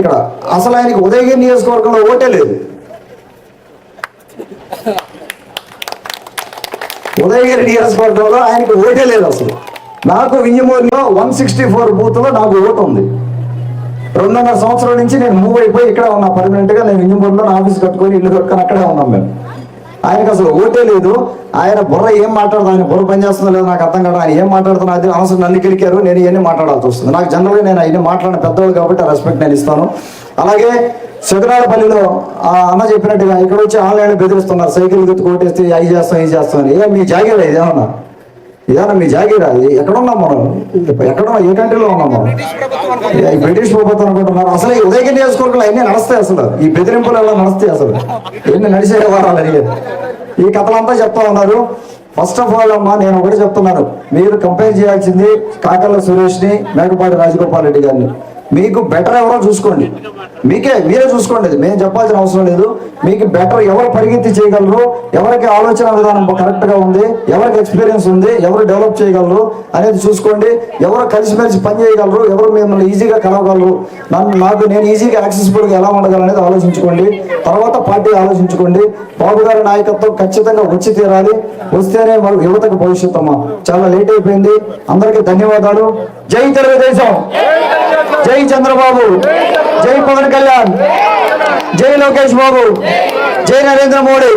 ఇక్కడ అసలు ఆయనకి ఉదయగిరి నియోజకవర్గంలో ఓటే లేదు. ఉదయగిరి నియోజకవర్గంలో ఆయనకి ఓటే లేదు అసలు. నాకు వింజమూరులో 164 బూత్లో నాకు ఓటు ఉంది. 2.5 సంవత్సరాల నుంచి నేను మూవ్ అయిపోయి ఇక్కడ ఉన్నా పర్మనెంట్గా. నేను వింజమూరులో నా ఆఫీస్ కట్టుకొని ఇల్లు కట్టుకొని అక్కడే ఉన్నాం మేము. ఆయనకు అసలు ఓటే లేదు. ఆయన బుర్ర ఏం మాట్లాడుతున్నా, ఆయన బుర్ర పనిచేస్తుందో లేదో నాకు అర్థం కాదు. ఆయన ఏం మాట్లాడుతున్నా అది అవసరం, నన్ను గెలికారు, నేను ఇవన్నీ మాట్లాడాల్సి వస్తుంది. నాకు జనరల్గా నేను అవన్నీ మాట్లాడిన పెద్దవాళ్ళు కాబట్టి ఆ రెస్పెక్ట్ నేను ఇస్తాను. అలాగే సదురాలపల్లిలో అన్న చెప్పినట్టుగా ఇక్కడ వచ్చి ఆన్లైన్ బెదిరిస్తున్నారు, సైకిల్ గుర్తు కొట్టేస్తే అవి చేస్తాం ఇది చేస్తాం అని. మీ జాగీరా ఇదేమన్నా? ఇదేనా మీ జాగీరా? ఎక్కడున్నాం మనం? ఎక్కడున్నా? ఏ కంట్రీలో ఉన్నాం మనం? బ్రిటిష్ ప్రభుత్వం అనుకుంటున్నారు. అసలు ఈ ఉదయగిరి నియోజకవర్గంలో అన్నీ నడుస్తాయి. అసలు ఈ బెదిరింపులు ఎలా నడుస్తాయి? అసలు ఎన్ని నడిచే వారాలు అడిగేది ఈ కథలంతా చెప్తా ఉన్నారు. ఫస్ట్ ఆఫ్ ఆల్ అమ్మా, నేను ఒకటి చెప్తున్నాను, మీరు కంపేర్ చేయాల్సింది కాకర్ల సురేష్ని, మేకపాటి రాజగోపాల్ రెడ్డి గారిని. మీకు బెటర్ ఎవరో చూసుకోండి, మీరే చూసుకోండి. మేము చెప్పాల్సిన అవసరం లేదు. మీకు బెటర్ ఎవరు పరిగెత్తి చేయగలరు, ఎవరికి ఆలోచన విధానం కరెక్ట్గా ఉంది, ఎవరికి ఎక్స్పీరియన్స్ ఉంది, ఎవరు డెవలప్ చేయగలరు అనేది చూసుకోండి. ఎవరు కలిసిమెలిసి పని చేయగలరు, ఎవరు మిమ్మల్ని ఈజీగా కలవగలరు, నేను ఈజీగా యాక్సెసిబుల్గా ఎలా ఉండగలను అనేది ఆలోచించుకోండి. తర్వాత పార్టీ ఆలోచించుకోండి. బాబు గారి నాయకత్వం ఖచ్చితంగా వచ్చి తీరాలి. వస్తేనే మనకు యువతకు భవిష్యత్తు. అమ్మా చాలా లేట్ అయిపోయింది. అందరికీ ధన్యవాదాలు. జై తెలుగుదేశం, జై చంద్రబాబు, జై పవన్ కళ్యాణ్, జై లోకేష్ బాబు, జై నరేంద్ర మోడీ.